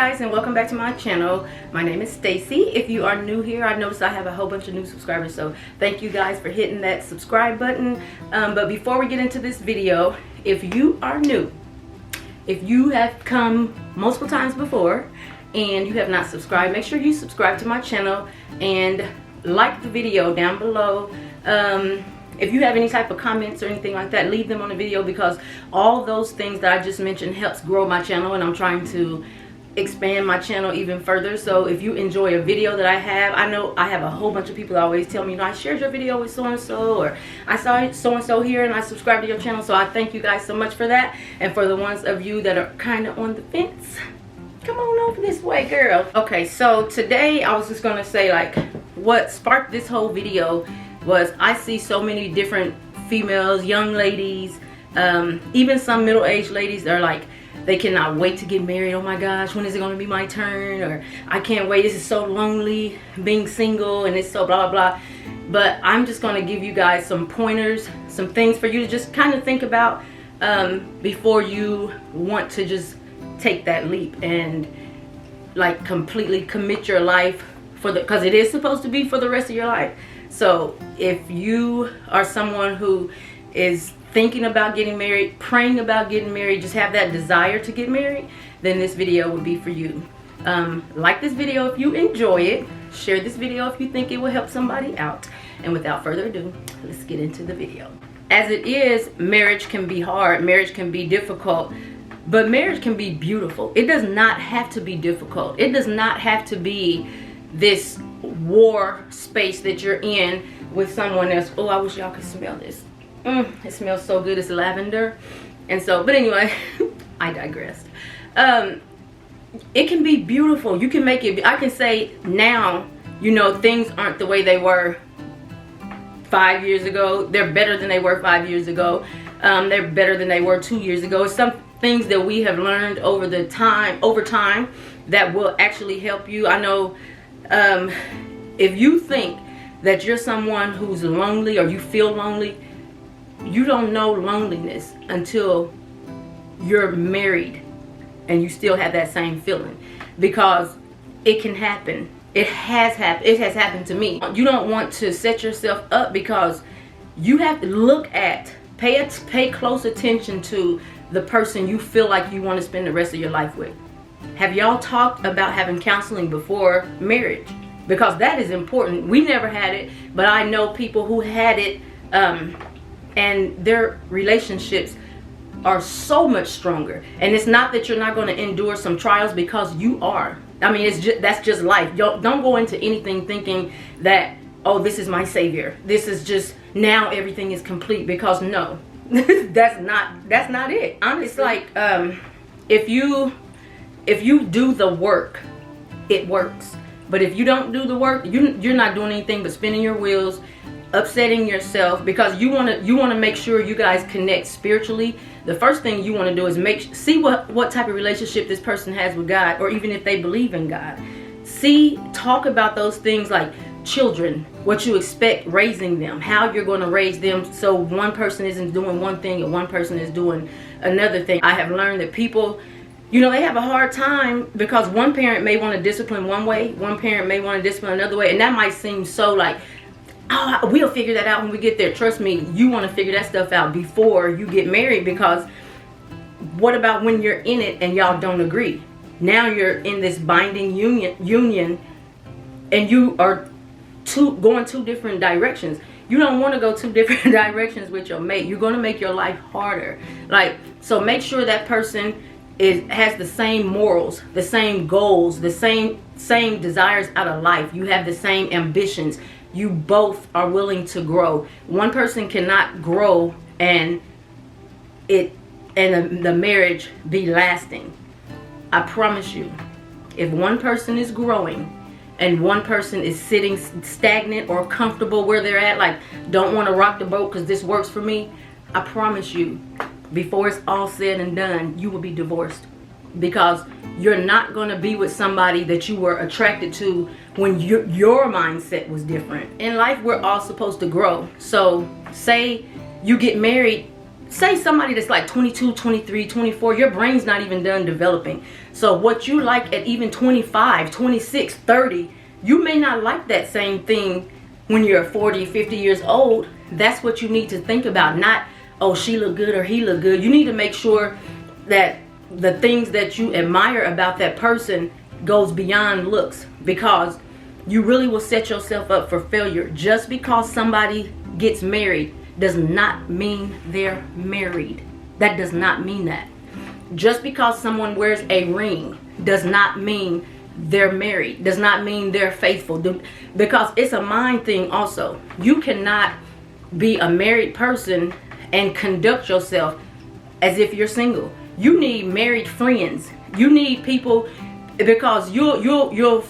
guys, and welcome back to my channel. My name is Stacy. If you are new here, I noticed I have a whole bunch of new subscribers, so thank you guys for hitting that subscribe button. But before we get into this video, if you are new, if you have come multiple times before and you have not subscribed, make sure you subscribe to my channel and like the video down below. If you have any type of comments or anything like that, leave them on the video, because all those things that I just mentioned helps grow my channel, and I'm trying to expand my channel even further. So if you enjoy a video that I have, I know I have a whole bunch of people that always tell me, you know, I shared your video with so-and-so, or I saw so-and-so here and I subscribed to your channel. So I thank you guys so much for that. And for the ones of you that are kind of on the fence, come on over this way, girl. Okay, so today I was just gonna say, like, what sparked this whole video was I see so many different females, young ladies, even some middle-aged ladies that are like, they cannot wait to get married. Oh my gosh, when is it going to be my turn? Or I can't wait, this is so lonely being single, and it's so blah blah blah. But I'm just going to give you guys some pointers, some things for you to just kind of think about before you want to just take that leap and like completely commit your life for the, because it is supposed to be for the rest of your life. So if you are someone who is thinking about getting married, praying about getting married, just have that desire to get married, then this video would be for you. Like this video if you enjoy it. Share this video if you think it will help somebody out. And without further ado, let's get into the video. As it is, marriage can be hard, marriage can be difficult, but marriage can be beautiful. It does not have to be difficult. It does not have to be this war space that you're in with someone else. Oh, I wish y'all could smell this. It smells so good. It's lavender. And so, but anyway, I digressed. It can be beautiful. You can make it, I can say now, you know, things aren't the way they were 5 years ago. They're better than they were 5 years ago. They're better than they were 2 years ago. It's some things that we have learned over time that will actually help you. I know if you think that you're someone who's lonely, or you feel lonely, you don't know loneliness until you're married and you still have that same feeling, because it can happen. It has happened. It has happened to me. You don't want to set yourself up, because you have to look at, pay close attention to the person you feel like you want to spend the rest of your life with. Have y'all talked about having counseling before marriage? Because that is important. We never had it, but I know people who had it, and their relationships are so much stronger. And it's not that you're not going to endure some trials, because you are. I mean, it's just, that's just life. Don't go into anything thinking that, oh, this is my savior, this is just, now everything is complete, because no. that's not it. It's like, if you do the work, it works. But if you don't do the work, you're not doing anything but spinning your wheels, upsetting yourself, because you want to make sure you guys connect spiritually. The first thing you want to do is see what type of relationship this person has with God, or even if they believe in God. Talk about those things, like children, what you expect raising them, how you're going to raise them, so one person isn't doing one thing and one person is doing another thing. I have learned that people, you know, they have a hard time because one parent may want to discipline one way, one parent may want to discipline another way, and that might seem so like, oh, we'll figure that out when we get there. Trust me, you want to figure that stuff out before you get married, because what about when you're in it and y'all don't agree? Now you're in this binding union and you are going two different directions. You don't want to go two different directions with your mate. You're going to make your life harder. Like, so make sure that person has the same morals, the same goals, the same desires out of life. You have the same ambitions. You both are willing to grow. One person cannot grow and the marriage be lasting. I promise you, if one person is growing and one person is sitting stagnant or comfortable where they're at, like, don't want to rock the boat because this works for me, I promise you, before it's all said and done, you will be divorced, because you're not going to be with somebody that you were attracted to when your mindset was different. In life, we're all supposed to grow. So say you get married say somebody that's like 22, 23, 24, your brain's not even done developing. So what you like at even 25, 26, 30, you may not like that same thing when you're 40, 50 years old. That's what you need to think about. Not, oh, she look good or he look good. You need to make sure that the things that you admire about that person goes beyond looks, because you really will set yourself up for failure. Just because somebody gets married does not mean they're married. That does not mean that. Just because someone wears a ring does not mean they're married, does not mean they're faithful, because it's a mind thing also. You cannot be a married person and conduct yourself as if you're single. You need married friends. You need people, because you'll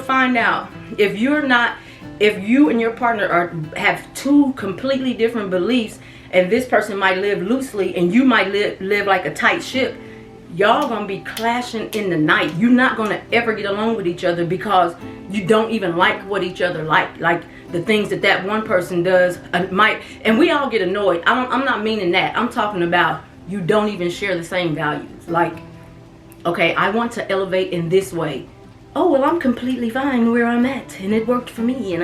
find out if you and your partner have two completely different beliefs, and this person might live loosely and you might live like a tight ship. Y'all gonna be clashing in the night. You're not gonna ever get along with each other because you don't even like what each other like the things that one person does and we all get annoyed. I'm not meaning that. I'm talking about you don't even share the same values. Like, okay, I want to elevate in this way. Oh, well, I'm completely fine where I'm at, and it worked for me, and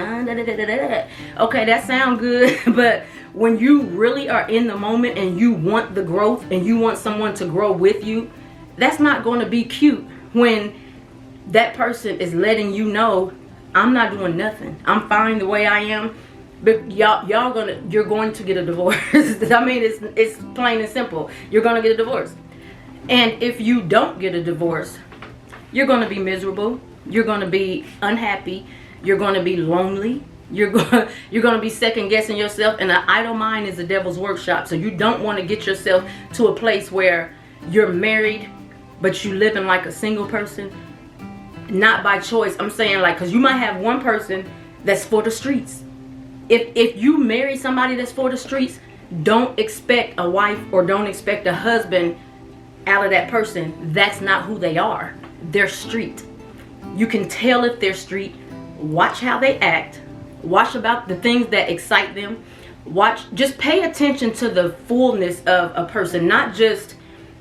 okay, that sounds good, but when you really are in the moment and you want the growth and you want someone to grow with you, that's not going to be cute when that person is letting you know, I'm not doing nothing. I'm fine the way I am. But you're going to get a divorce. I mean, it's plain and simple. You're going to get a divorce. And if you don't get a divorce, you're going to be miserable. You're going to be unhappy. You're going to be lonely. You're going to be second guessing yourself. And an idle mind is the devil's workshop. So you don't want to get yourself to a place where you're married, but you living like a single person. Not by choice. I'm saying, like, because you might have one person that's for the streets. If you marry somebody that's for the streets, don't expect a wife or don't expect a husband out of that person. That's not who they are. They're street. You can tell if they're street. Watch how they act. Watch about the things that excite them. Just pay attention to the fullness of a person, not just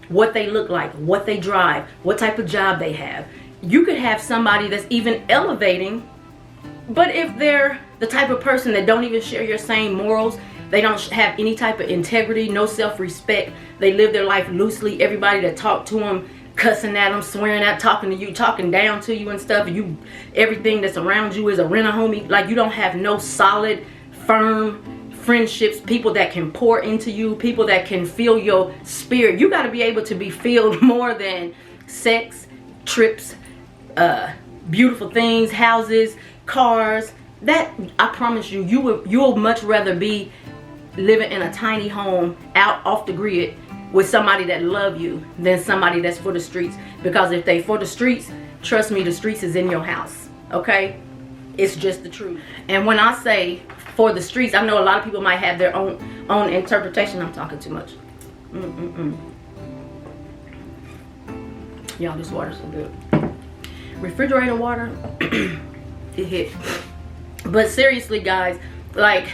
what they look like, what they drive, what type of job they have. You could have somebody that's even elevating, but if they're the type of person that don't even share your same morals, they don't have any type of integrity, no self-respect, they live their life loosely, everybody that talk to them cussing at them, swearing at, talking to you, talking down to you and stuff, and everything that's around you is a rent-a-homie. Like, you don't have no solid, firm friendships, people that can pour into you, people that can feel your spirit. You got to be able to be filled more than sex, trips, beautiful things, houses, cars. That, I promise you, you'll much rather be living in a tiny home out off the grid with somebody that love you than somebody that's for the streets. Because if they for the streets, trust me, the streets is in your house. Okay, it's just the truth. And when I say for the streets, I know a lot of people might have their own interpretation. I'm talking too much. Y'all, this water's so good. Refrigerator water, it hit. But seriously, guys, like,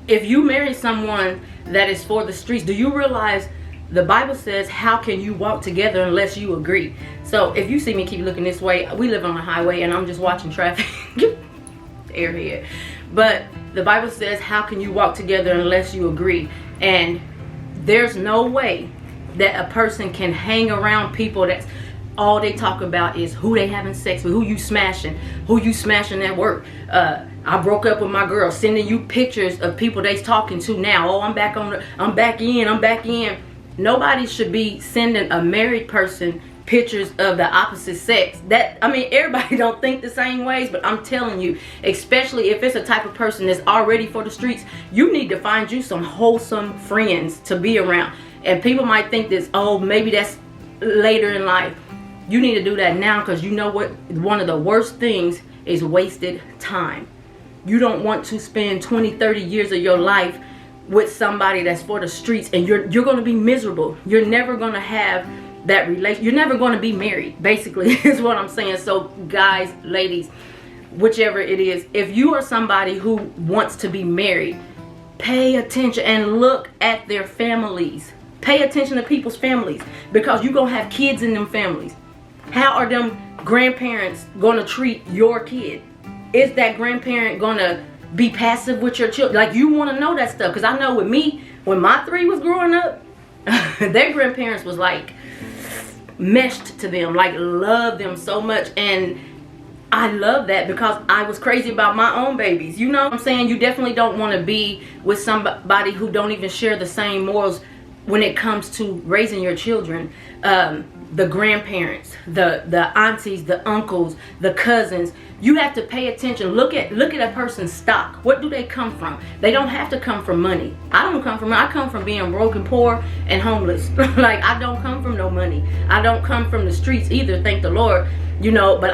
if you marry someone that is for the streets, do you realize the Bible says, how can you walk together unless you agree? So if you see me keep looking this way, we live on a highway and I'm just watching traffic. Airhead. But the Bible says, how can you walk together unless you agree? And there's no way that a person can hang around people that's all they talk about is who they having sex with, who you smashing at work. I broke up with my girl, sending you pictures of people they's talking to now. Oh, I'm back in. Nobody should be sending a married person pictures of the opposite sex. That, I mean, everybody don't think the same ways, but I'm telling you, especially if it's a type of person that's already for the streets, you need to find you some wholesome friends to be around. And people might think this, oh, maybe that's later in life. You need to do that now, because you know what? One of the worst things is wasted time. You don't want to spend 20, 30 years of your life with somebody that's for the streets, and you're going to be miserable. You're never going to have that relation. You're never going to be married, basically, is what I'm saying. So guys, ladies, whichever it is, if you are somebody who wants to be married, Pay attention and look at their families. Pay attention to people's families, because you're going to have kids in them families. How are them grandparents going to treat your kid? Is that grandparent going to be passive with your children? Like, you want to know that stuff. Because I know with me, when my 3 was growing up, their grandparents was like meshed to them, like loved them so much. And I love that, because I was crazy about my own babies. You know what I'm saying? You definitely don't want to be with somebody who don't even share the same morals when it comes to raising your children. The grandparents, the aunties, the uncles, the cousins. You have to pay attention. Look at a person's stock. What do they come from? They don't have to come from money. I don't come from money. I come from being broke and poor and homeless. Like, I don't come from no money. I don't come from the streets either, thank the Lord. You know, but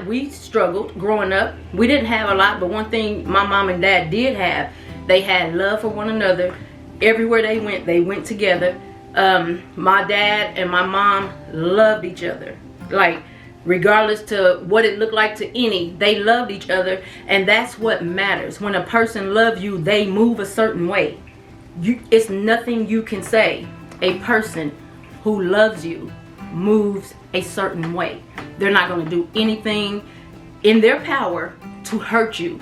we struggled growing up. We didn't have a lot, but one thing my mom and dad did have, they had love for one another. Everywhere they went together. My dad and my mom loved each other. Like, regardless to what it looked like to any, they loved each other. And that's what matters. When a person loves you, they move a certain way. It's nothing you can say. A person who loves you moves a certain way. They're not going to do anything in their power to hurt you.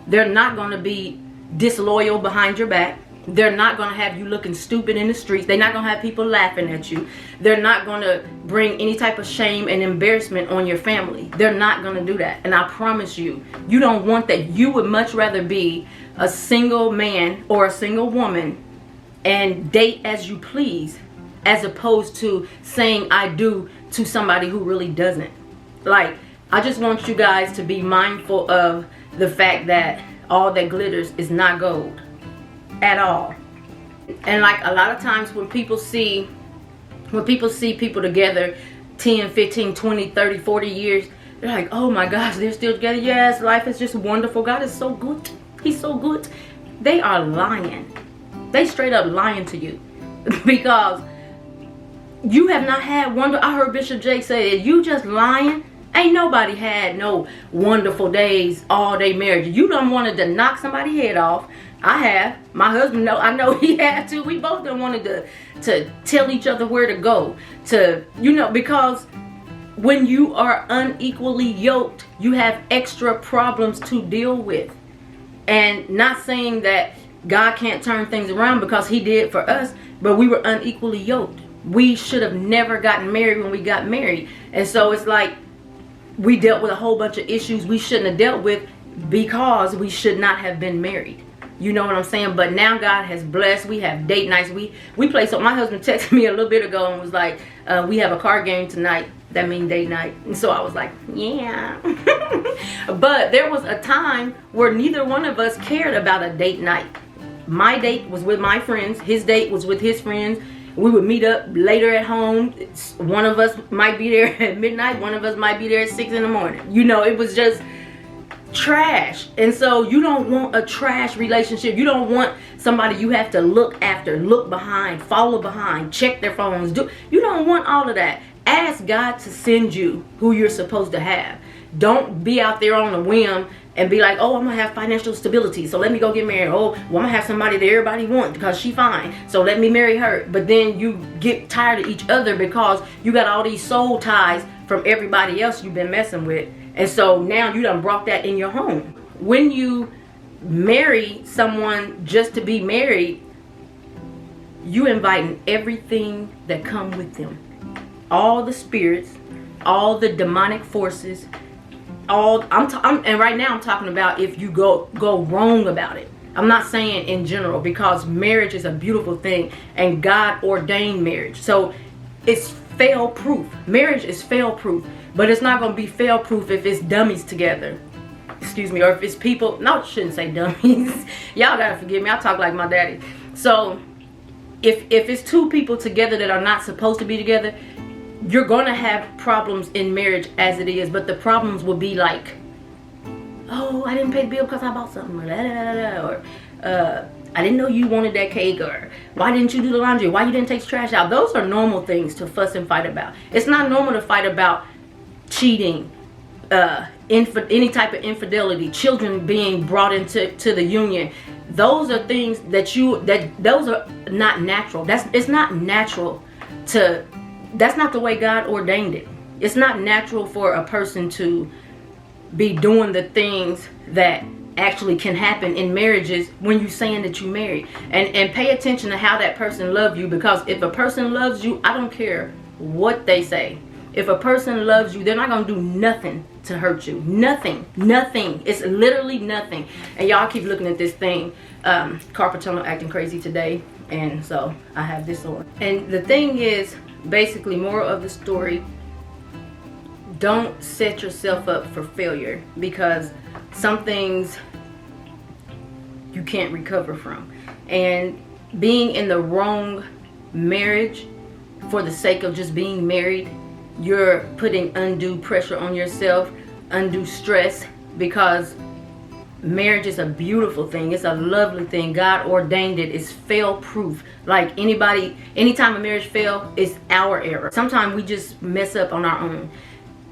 They're not going to be disloyal behind your back. They're not going to have you looking stupid in the streets. They're not going to have people laughing at you. They're not going to bring any type of shame and embarrassment on your family. They're not going to do that. And I promise you, you don't want that. You would much rather be a single man or a single woman and date as you please, as opposed to saying I do to somebody who really doesn't. Like, I just want you guys to be mindful of the fact that all that glitters is not gold at all. And like, a lot of times when people see people together 10, 15, 20, 30, 40 years, they're like, oh my gosh, they're still together. Yes, life is just wonderful. God is so good. He's so good. They are lying. They straight up lying to you. Because you have not had wonder. I heard Bishop Jake say, you just lying. Ain't nobody had no wonderful days, all day marriage. You done wanted to knock somebody's head off. I have. My husband, I know he had to. We both done wanted to tell each other where to go. To, you know, because when you are unequally yoked, you have extra problems to deal with. And not saying that God can't turn things around, because he did for us, but we were unequally yoked. We should have never gotten married when we got married. And so it's like, we dealt with a whole bunch of issues we shouldn't have dealt with, because we should not have been married. You know what I'm saying? But now God has blessed. We have date nights. We play. So my husband texted me a little bit ago and was like, we have a card game tonight. That means date night. And so I was like, yeah. But there was a time where neither one of us cared about a date night. My date was with my friends. His date was with his friends. We would meet up later at home. One of us might be there at midnight. One of us might be there at 6 in the morning. You know, it was just trash. And so you don't want a trash relationship. You don't want somebody you have to look after, look behind, follow behind, check their phones. You don't want all of that. Ask God to send you who you're supposed to have. Don't be out there on a whim and be like, oh, I'm gonna have financial stability, so let me go get married. Oh, well, I'm gonna have somebody that everybody wants because she fine, so let me marry her. But then you get tired of each other because you got all these soul ties from everybody else you've been messing with. And so now you done brought that in your home. When you marry someone just to be married, you inviting everything that come with them. All the spirits, all the demonic forces, and right now I'm talking about if you go wrong about it. I'm not saying in general, because marriage is a beautiful thing and God ordained marriage. So it's fail proof. Marriage is fail proof, but it's not going to be fail proof if it's dummies together. Excuse me, or if it's people, no, I shouldn't say dummies. Y'all gotta forgive me, I talk like my daddy. So if it's two people together that are not supposed to be together, you're gonna have problems in marriage as it is, but the problems will be like, oh, I didn't pay the bill because I bought something, or I didn't know you wanted that cake, or why didn't you do the laundry, why you didn't take the trash out. Those are normal things to fuss and fight about. It's not normal to fight about cheating, any type of infidelity, children being brought into the union. Those are things those are not natural. It's not natural that's not the way God ordained it. It's not natural for a person to be doing the things that actually can happen in marriages when you're saying that you married. And pay attention to how that person loves you, because if a person loves you, I don't care what they say. If a person loves you, they're not going to do nothing to hurt you. Nothing. It's literally nothing. And y'all keep looking at this thing. Carpal tunnel acting crazy today. And so I have this on. And the thing is, basically, moral of the story, don't set yourself up for failure, because some things you can't recover from. And being in the wrong marriage for the sake of just being married, you're putting undue pressure on yourself, undue stress, because marriage is a beautiful thing. It's a lovely thing. God ordained it. It's fail proof. Like anytime a marriage fails, it's our error. Sometimes we just mess up on our own.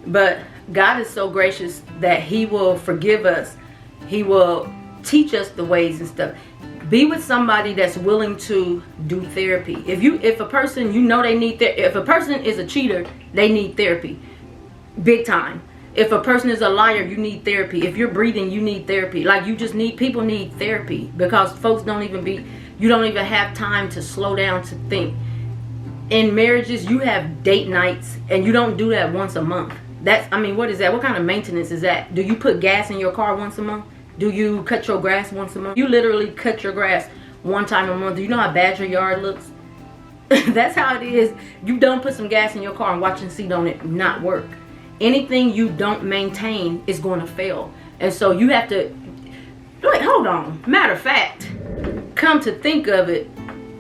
But God is so gracious that He will forgive us. He will teach us the ways and stuff. Be with somebody that's willing to do therapy. If a person, you know, they need if a person is a cheater, they need therapy, big time. If a person is a liar, you need therapy. If you're breathing, you need therapy. Like, people need therapy, because folks you don't even have time to slow down to think. In marriages, you have date nights, and you don't do that once a month. What is that? What kind of maintenance is that? Do you put gas in your car once a month? Do you cut your grass once a month? You literally cut your grass one time a month. Do you know how bad your yard looks? That's how it is. You don't put some gas in your car and watch and see on it not work. Anything you don't maintain is going to fail. And so you have to, wait, hold on. Matter of fact, come to think of it,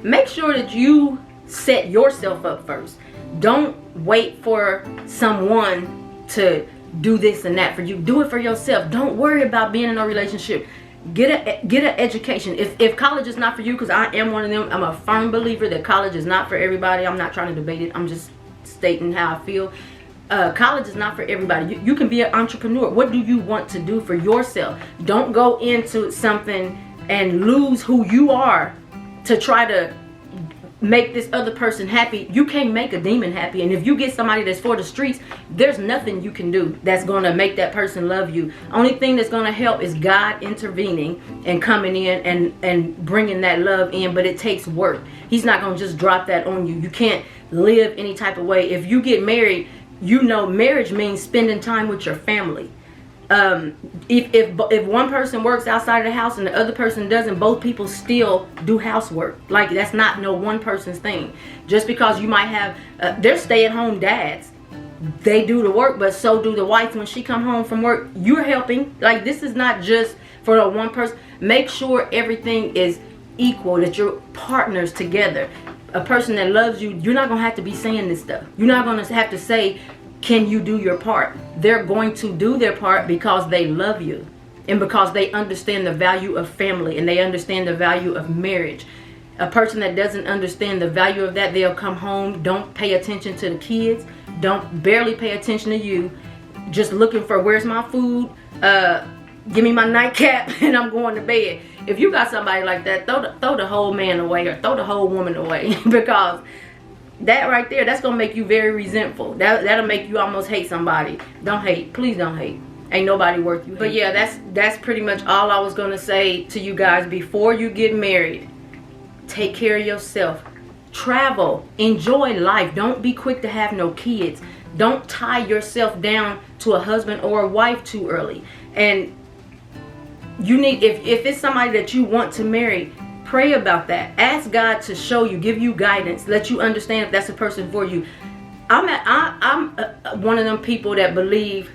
make sure that you set yourself up first. Don't wait for someone to do this and that for you. Do it for yourself. Don't worry about being in a relationship. Get an education. If college is not for you, because I am one of them, I'm a firm believer that college is not for everybody. I'm not trying to debate it. I'm just stating how I feel. College is not for everybody. You can be an entrepreneur. What do you want to do for yourself? Don't go into something and lose who you are to try to make this other person happy. You can't make a demon happy. And if you get somebody that's for the streets, there's nothing you can do that's going to make that person love you. Only thing that's going to help is God intervening and coming in and bringing that love in. But it takes work. He's not going to just drop that on you. You can't live any type of way. If you get married, you know marriage means spending time with your family. If one person works outside of the house and the other person doesn't, both people still do housework. Like, that's not no one person's thing. Just because you might have they're stay-at-home dads, they do the work, but so do the wife. When she come home from work, you're helping. Like, this is not just for the one person. Make sure everything is equal, that you're partners together. A person that loves you, you're not gonna have to be saying this stuff. You're not gonna have to say, can you do your part? They're going to do their part because they love you, and because they understand the value of family, and they understand the value of marriage. A person that doesn't understand the value of that, they'll come home, don't pay attention to the kids, barely pay attention to you, just looking for, where's my food, give me my nightcap, and I'm going to bed. If you got somebody like that, throw the whole man away, or throw the whole woman away, because that right there, that's gonna make you very resentful. That'll make you almost hate somebody. Don't hate. Please don't hate. Ain't nobody worth you. But yeah, that's pretty much all I was gonna say to you guys. Before you get married, take care of yourself. Travel. Enjoy life. Don't be quick to have no kids. Don't tie yourself down to a husband or a wife too early. And you need, if it's somebody that you want to marry, pray about that. Ask God to show you, give you guidance, let you understand if that's a person for you. I'm one of them people that believe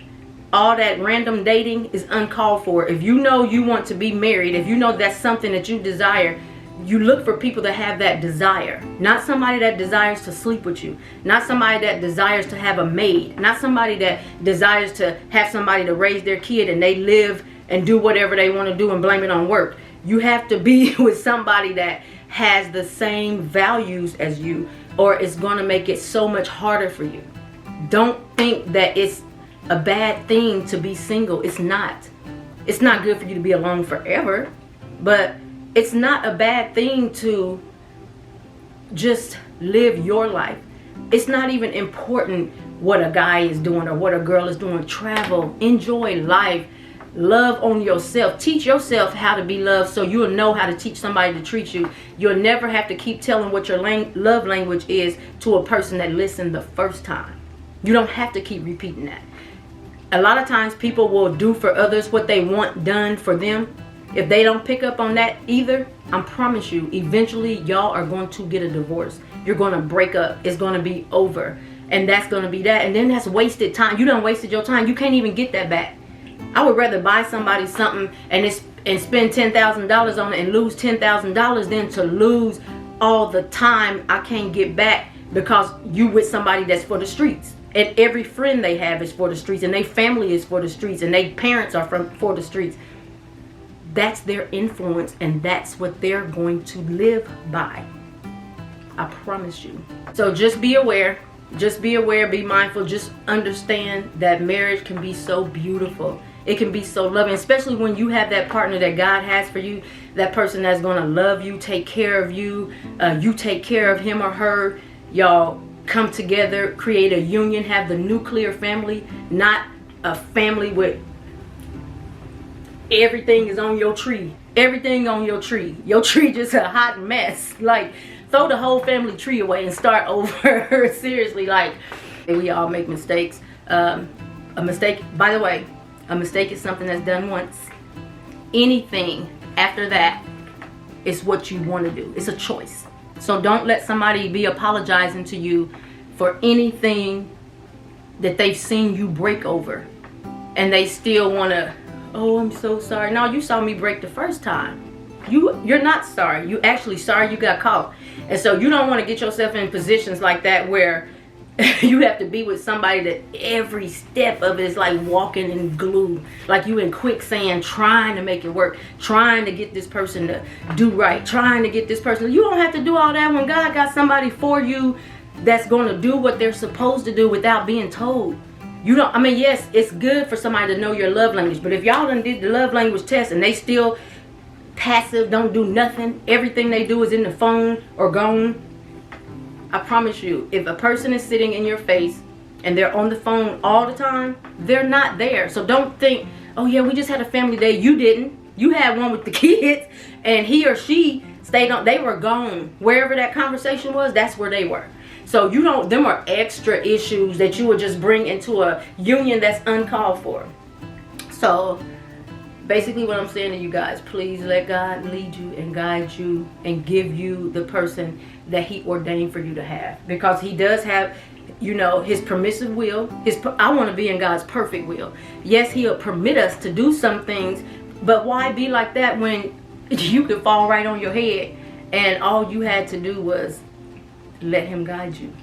all that random dating is uncalled for. If you know you want to be married, if you know that's something that you desire, you look for people that have that desire. Not somebody that desires to sleep with you. Not somebody that desires to have a maid. Not somebody that desires to have somebody to raise their kid and they live and do whatever they want to do and blame it on work. You have to be with somebody that has the same values as you, or it's going to make it so much harder for you. Don't think that it's a bad thing to be single. It's not. It's not good for you to be alone forever, but it's not a bad thing to just live your life. It's not even important what a guy is doing or what a girl is doing. Travel, enjoy life, love on yourself. Teach yourself how to be loved so you'll know how to teach somebody to treat you. You'll never have to keep telling what your love language is to a person that listened the first time. You don't have to keep repeating that. A lot of times people will do for others what they want done for them. If they don't pick up on that either, I promise you, eventually y'all are going to get a divorce. You're going to break up. It's going to be over. And that's going to be that. And then that's wasted time. You done wasted your time. You can't even get that back. I would rather buy somebody something and spend $10,000 on it and lose $10,000 than to lose all the time I can't get back because you with somebody that's for the streets. And every friend they have is for the streets, and their family is for the streets, and their parents are for the streets. That's their influence, and that's what they're going to live by. I promise you. So just be aware. Just be aware, be mindful. Just understand that marriage can be so beautiful. It can be so loving, especially when you have that partner that God has for you, that person that's going to love you, take care of you, you take care of him or her. Y'all come together, create a union, have the nuclear family, not a family with everything is on your tree. Everything on your tree. Your tree just a hot mess. Like, throw the whole family tree away and start over. Seriously, like, we all make mistakes. A mistake, by the way, a mistake is something that's done once. Anything after that is what you want to do. It's a choice. So don't let somebody be apologizing to you for anything that they've seen you break over. And they still want to, oh, I'm so sorry. No, you saw me break the first time. You're not sorry. You actually sorry you got caught. And so you don't want to get yourself in positions like that where you have to be with somebody that every step of it is like walking in glue. Like you in quicksand trying to make it work. Trying to get this person to do right. Trying to get this person. You don't have to do all that when God got somebody for you that's going to do what they're supposed to do without being told. You don't, I mean, yes, it's good for somebody to know your love language. But if y'all done did the love language test and they still passive, don't do nothing, everything they do is in the phone or gone, I promise you, if a person is sitting in your face and they're on the phone all the time, they're not there. So don't think, oh yeah, we just had a family day. You didn't. You had one with the kids and he or she stayed on. They were gone. Wherever that conversation was, that's where they were. So you don't, them are extra issues that you would just bring into a union that's uncalled for. So basically what I'm saying to you guys, please let God lead you and guide you and give you the person that he ordained for you to have. Because he does have, you know, his permissive will. I want to be in God's perfect will. Yes, he'll permit us to do some things, but why be like that when you could fall right on your head and all you had to do was let him guide you.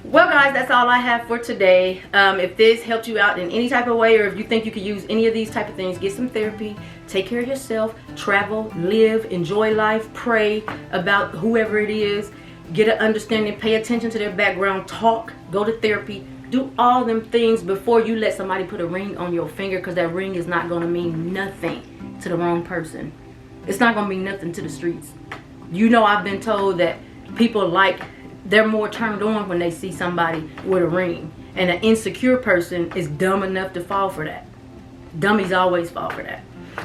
Well guys, that's all I have for today. If this helped you out in any type of way, or if you think you could use any of these type of things, get some therapy, take care of yourself, travel, live, enjoy life, pray about whoever it is, get an understanding, pay attention to their background, talk, go to therapy, do all them things before you let somebody put a ring on your finger, because that ring is not going to mean nothing to the wrong person. It's not going to mean nothing to the streets. You know, I've been told that people they're more turned on when they see somebody with a ring. And an insecure person is dumb enough to fall for that. Dummies always fall for that.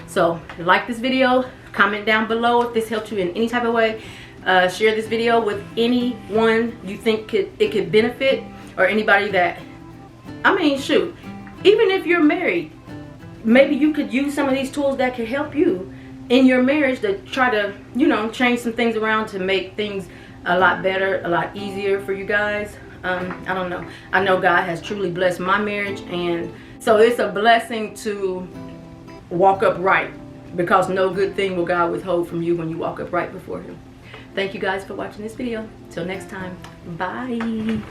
So, like this video, comment down below if this helped you in any type of way. Share this video with anyone you think it could benefit, or anybody that, I mean, shoot, even if you're married, maybe you could use some of these tools that could help you in your marriage to try to, you know, change some things around to make things a lot better, a lot easier for you guys. I don't know. I know God has truly blessed my marriage, and so it's a blessing to walk upright, because no good thing will God withhold from you when you walk upright before him. Thank you guys for watching this video. Till next time, bye.